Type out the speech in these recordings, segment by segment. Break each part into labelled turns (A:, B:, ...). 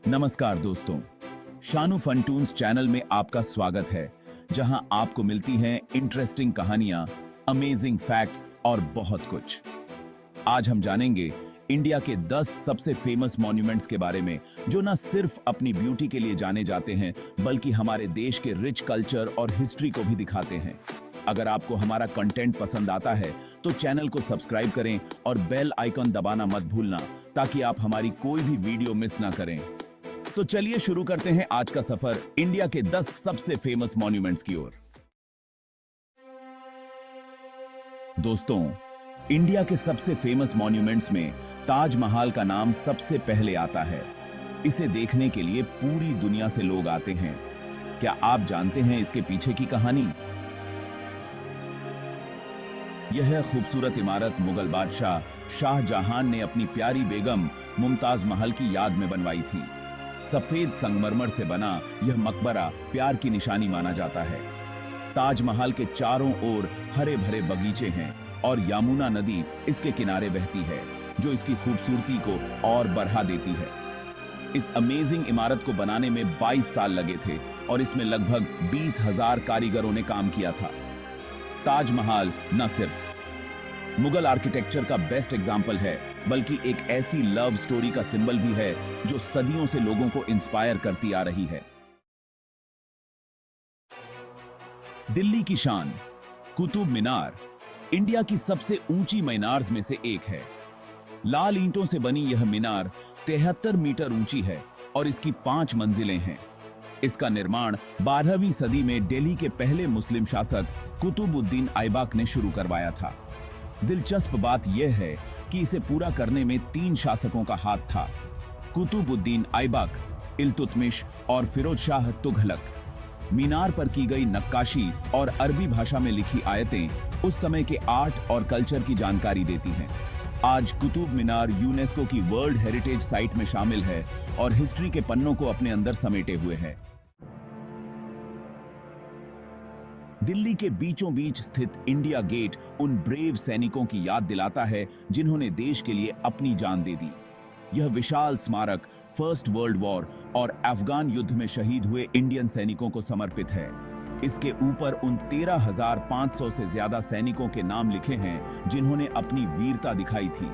A: नमस्कार दोस्तों, शानू फनटून्स चैनल में आपका स्वागत है, जहां आपको मिलती हैं इंटरेस्टिंग कहानियां, अमेजिंग फैक्ट्स और बहुत कुछ। आज हम जानेंगे इंडिया के 10 सबसे फेमस मॉन्यूमेंट्स के बारे में, जो न सिर्फ अपनी ब्यूटी के लिए जाने जाते हैं, बल्कि हमारे देश के रिच कल्चर और हिस्ट्री को भी दिखाते हैं। अगर आपको हमारा कंटेंट पसंद आता है, तो चैनल को सब्सक्राइब करें और बेल आइकन दबाना मत भूलना, ताकि आप हमारी कोई भी वीडियो मिस ना करें। तो चलिए शुरू करते हैं आज का सफर इंडिया के 10 सबसे फेमस मॉन्यूमेंट्स की ओर। दोस्तों, इंडिया के सबसे फेमस मॉन्यूमेंट्स में ताजमहल का नाम सबसे पहले आता है। इसे देखने के लिए पूरी दुनिया से लोग आते हैं। क्या आप जानते हैं इसके पीछे की कहानी? यह खूबसूरत इमारत मुगल बादशाह शाहजहां ने अपनी प्यारी बेगम मुमताज महल की याद में बनवाई थी। सफेद संगमरमर से बना यह मकबरा प्यार की निशानी माना जाता है। ताजमहल के चारों ओर हरे भरे बगीचे हैं और यमुना नदी इसके किनारे बहती है, जो इसकी खूबसूरती को और बढ़ा देती है। इस अमेजिंग इमारत को बनाने में 22 साल लगे थे और इसमें लगभग 20,000 कारीगरों ने काम किया था। ताजमहल न सिर्फ मुगल आर्किटेक्चर का बेस्ट एग्जाम्पल है, बल्कि एक ऐसी लव स्टोरी का सिंबल भी है जो सदियों से लोगों को इंस्पायर करती आ रही है। दिल्ली की शान कुतुब मीनार इंडिया की सबसे ऊंची मीनार्स में से एक है। लाल ईंटों से बनी यह मीनार 73 मीटर ऊंची है और इसकी 5 मंजिलें हैं। इसका निर्माण 12वीं सदी में दिल्ली के पहले मुस्लिम शासक कुतुबुद्दीन ऐबक ने शुरू करवाया था। दिलचस्प बात यह है कि इसे पूरा करने में 3 शासकों का हाथ था: कुतुबुद्दीन ऐबक, इल्तुतमिश और फिरोज शाह तुगलक। मीनार पर की गई नक्काशी और अरबी भाषा में लिखी आयतें उस समय के आर्ट और कल्चर की जानकारी देती हैं। आज कुतुब मीनार यूनेस्को की वर्ल्ड हेरिटेज साइट में शामिल है और हिस्ट्री के पन्नों को अपने अंदर समेटे हुए है। दिल्ली के बीचों बीच स्थित इंडिया गेट उन ब्रेव सैनिकों की याद दिलाता है जिन्होंने देश के लिए अपनी जान दे दी। यह विशाल स्मारक फर्स्ट वर्ल्ड वॉर और अफगान युद्ध में शहीद हुए इंडियन सैनिकों को समर्पित है। इसके ऊपर उन 13,500 से ज्यादा सैनिकों के नाम लिखे हैं जिन्होंने अपनी वीरता दिखाई थी।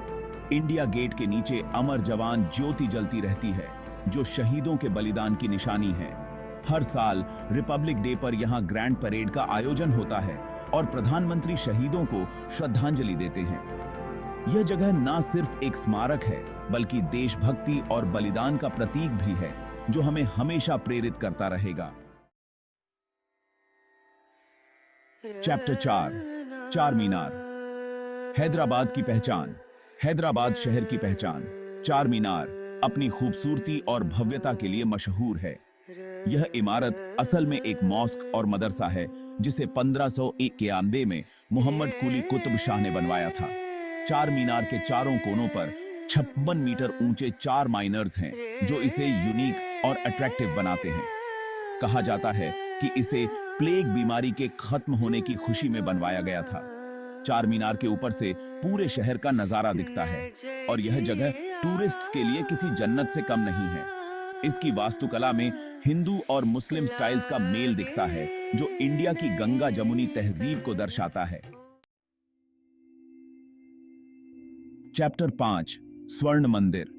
A: इंडिया गेट के नीचे अमर जवान ज्योति जलती रहती है, जो शहीदों के बलिदान की निशानी है। हर साल रिपब्लिक डे पर यहां ग्रैंड परेड का आयोजन होता है और प्रधानमंत्री शहीदों को श्रद्धांजलि देते हैं। यह जगह न सिर्फ एक स्मारक है, बल्कि देशभक्ति और बलिदान का प्रतीक भी है, जो हमें हमेशा प्रेरित करता रहेगा। चैप्टर 4 चार मीनार। हैदराबाद की पहचान। हैदराबाद शहर की पहचान चार मीनार अपनी खूबसूरती और भव्यता के लिए मशहूर है। यह इमारत असल में एक मॉस्क और मदरसा है, जिसे 1591 में मोहम्मद कुली कुतुब शाह ने बनवाया था। चार मीनार के चारों कोनों पर 56 मीटर ऊंचे 4 माइनर्स हैं, जो इसे यूनिक और अट्रैक्टिव बनाते हैं। कहा जाता है कि इसे प्लेग बीमारी के खत्म होने की खुशी में बनवाया गया था। चार मीनार के ऊपर से पूरे शहर का नजारा दिखता है और यह जगह टूरिस्ट्स के लिए किसी जन्नत से कम नहीं है। इसकी वास्तुकला में हिंदू और मुस्लिम स्टाइल्स का मेल दिखता है, जो इंडिया की गंगा जमुनी तहजीब को दर्शाता है। चैप्टर 5 स्वर्ण मंदिर।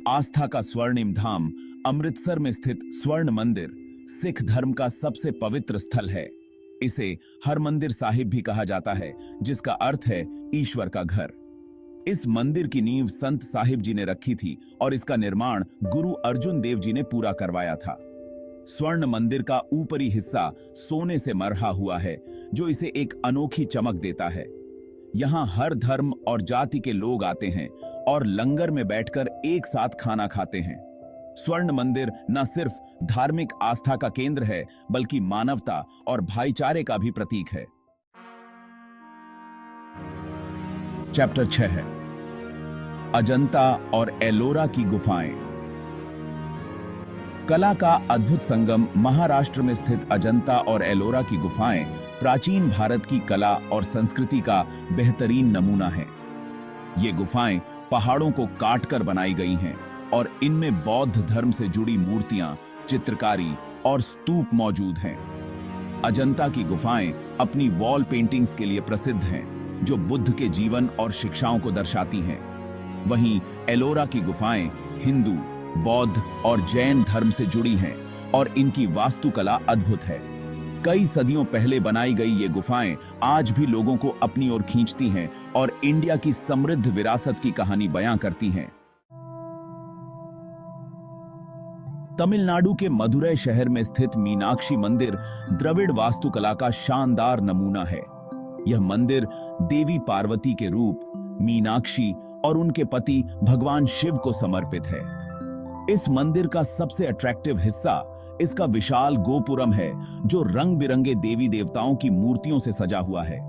A: आस्था का स्वर्णिम धाम अमृतसर में स्थित स्वर्ण मंदिर सिख धर्म का सबसे पवित्र स्थल है। इसे हरमंदिर साहिब भी कहा जाता है, जिसका अर्थ है ईश्वर का घर। इस मंदिर की नींव संत साहिब जी ने रखी थी और इसका निर्माण गुरु अर्जुन देव जी ने पूरा करवाया था। स्वर्ण मंदिर का ऊपरी हिस्सा सोने से मरहा हुआ है, जो इसे एक अनोखी चमक देता है। यहाँ हर धर्म और जाति के लोग आते हैं और लंगर में बैठकर एक साथ खाना खाते हैं। स्वर्ण मंदिर न सिर्फ धार्मिक आस्था का केंद्र है, बल्कि मानवता और भाईचारे का भी प्रतीक है। चैप्टर 6 है अजंता और एलोरा की गुफाएं। कला का अद्भुत संगम महाराष्ट्र में स्थित अजंता और एलोरा की गुफाएं प्राचीन भारत की कला और संस्कृति का बेहतरीन नमूना है। ये गुफाएं पहाड़ों को काटकर बनाई गई हैं और इनमें बौद्ध धर्म से जुड़ी मूर्तियां, चित्रकारी और स्तूप मौजूद हैं। अजंता की गुफाएं अपनी वॉल पेंटिंग्स के लिए प्रसिद्ध हैं, जो बुद्ध के जीवन और शिक्षाओं को दर्शाती हैं। वहीं एलोरा की गुफाएं हिंदू, बौद्ध और जैन धर्म से जुड़ी हैं और इनकी वास्तुकला अद्भुत है। कई सदियों पहले बनाई गई ये गुफाएं आज भी लोगों को अपनी ओर खींचती हैं और इंडिया की समृद्ध विरासत की कहानी बयां करती हैं। तमिलनाडु के मदुरै शहर में स्थित मीनाक्षी मंदिर द्रविड़ वास्तुकला का शानदार नमूना है। यह मंदिर देवी पार्वती के रूप मीनाक्षी और उनके पति भगवान शिव को समर्पित है। इस मंदिर का सबसे अट्रैक्टिव हिस्सा इसका विशाल गोपुरम है, जो रंग बिरंगे देवी देवताओं की मूर्तियों से सजा हुआ है।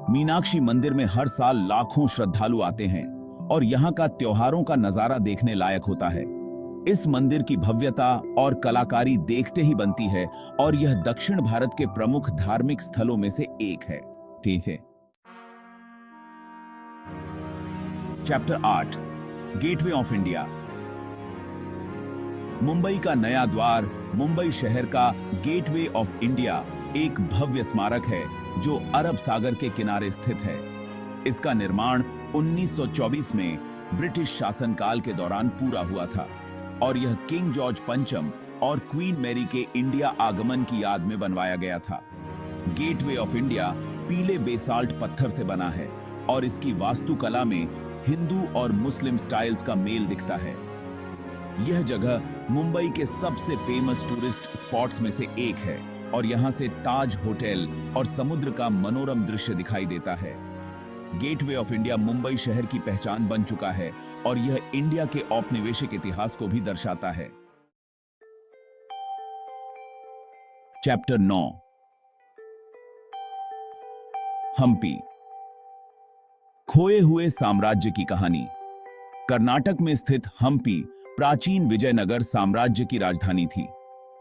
A: मीनाक्षी मंदिर में हर साल लाखों श्रद्धालु आते हैं और यहाँ का त्योहारों का नजारा देखने लायक होता है। इस मंदिर की भव्यता और कलाकारी देखते ही बनती है और यह दक्षिण भारत के प्रमुख धार्मिक स्थलों में से एक है। ठीक है। Chapter 8 gateway of India. Mumbai का नया द्वार मुंबई शहर का गेटवे ऑफ इंडिया एक भव्य स्मारक है जो अरब सागर के किनारे स्थित है। इसका निर्माण 1924 में ब्रिटिश शासनकाल के दौरान पूरा हुआ था और यह किंग जॉर्ज पंचम और क्वीन मैरी के इंडिया आगमन की याद में बनवाया गया था। गेटवे ऑफ इंडिया पीले बेसाल्ट पत्थर से बना है और इसकी वास्तुकला में हिंदू और मुस्लिम स्टाइल्स का मेल दिखता है। यह जगह मुंबई के सबसे फेमस टूरिस्ट स्पॉट्स में से एक है और यहां से ताज होटल और समुद्र का मनोरम दृश्य दिखाई देता है। गेटवे ऑफ इंडिया मुंबई शहर की पहचान बन चुका है और यह इंडिया के औपनिवेशिक इतिहास को भी दर्शाता है। चैप्टर 9 हम्पी। खोए हुए साम्राज्य की कहानी। कर्नाटक में स्थित हम्पी प्राचीन विजयनगर साम्राज्य की राजधानी थी।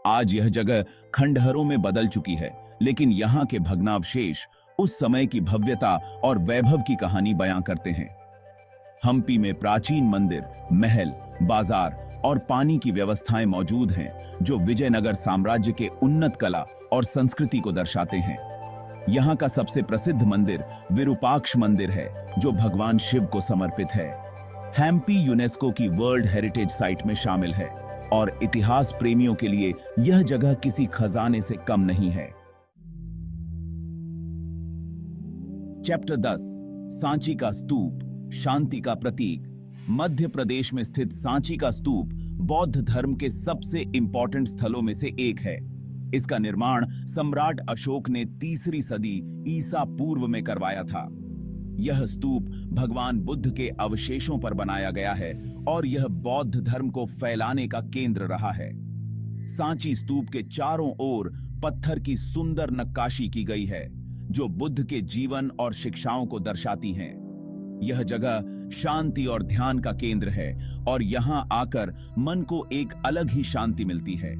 A: आज यह जगह खंडहरों में बदल चुकी है, लेकिन यहां के भग्नावशेष उस समय की भव्यता और वैभव की कहानी बयां करते हैं। हम्पी में प्राचीन मंदिर, महल, बाजार और पानी की व्यवस्थाएं मौजूद हैं, जो विजयनगर साम्राज्य के उन्नत कला और संस्कृति को दर्शाते हैं। यहाँ का सबसे प्रसिद्ध मंदिर विरूपाक्ष मंदिर है, जो भगवान शिव को समर्पित है। हम्पी यूनेस्को की वर्ल्ड हेरिटेज साइट में शामिल है और इतिहास प्रेमियों के लिए यह जगह किसी खजाने से कम नहीं है। चैप्टर 10 सांची का स्तूप, शांति का प्रतीक। मध्य प्रदेश में स्थित सांची का स्तूप बौद्ध धर्म के सबसे इंपॉर्टेंट स्थलों में से एक है। इसका निर्माण सम्राट अशोक ने 3री सदी ईसा पूर्व में करवाया था। यह स्तूप भगवान बुद्ध के अवशेषों पर बनाया गया है और यह बौद्ध धर्म को फैलाने का केंद्र रहा है। सांची स्तूप के चारों ओर पत्थर की सुंदर नक्काशी की गई है, जो बुद्ध के जीवन और शिक्षाओं को दर्शाती हैं। यह जगह शांति और ध्यान का केंद्र है और यहां आकर मन को एक अलग ही शांति मिलती है।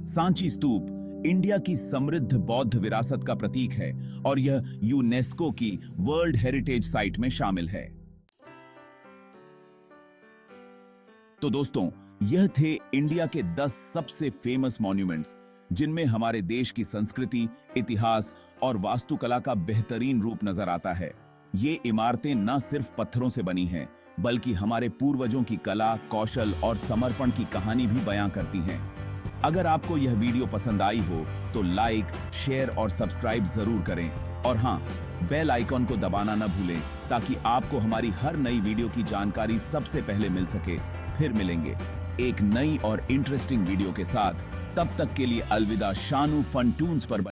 A: सांची स्तूप इंडिया की समृद्ध बौद्ध विरासत का प्रतीक है और यह यूनेस्को की वर्ल्ड हेरिटेज साइट में शामिल है। तो दोस्तों, यह थे इंडिया के 10 सबसे फेमस मॉन्यूमेंट्स, जिनमें हमारे देश की संस्कृति, इतिहास और वास्तुकला का बेहतरीन रूप नजर आता है। ये इमारतें न सिर्फ पत्थरों से बनी हैं, बल्कि हमारे पूर्वजों की कला, कौशल और समर्पण की कहानी भी बयां करती हैं। अगर आपको यह वीडियो पसंद आई हो तो लाइक, शेयर और सब्सक्राइब जरूर करें और हाँ, बेल आइकॉन को दबाना न भूलें ताकि आपको हमारी हर नई वीडियो की जानकारी सबसे पहले मिल सके। फिर मिलेंगे एक नई और इंटरेस्टिंग वीडियो के साथ। तब तक के लिए अलविदा। शानू फन टून्स पर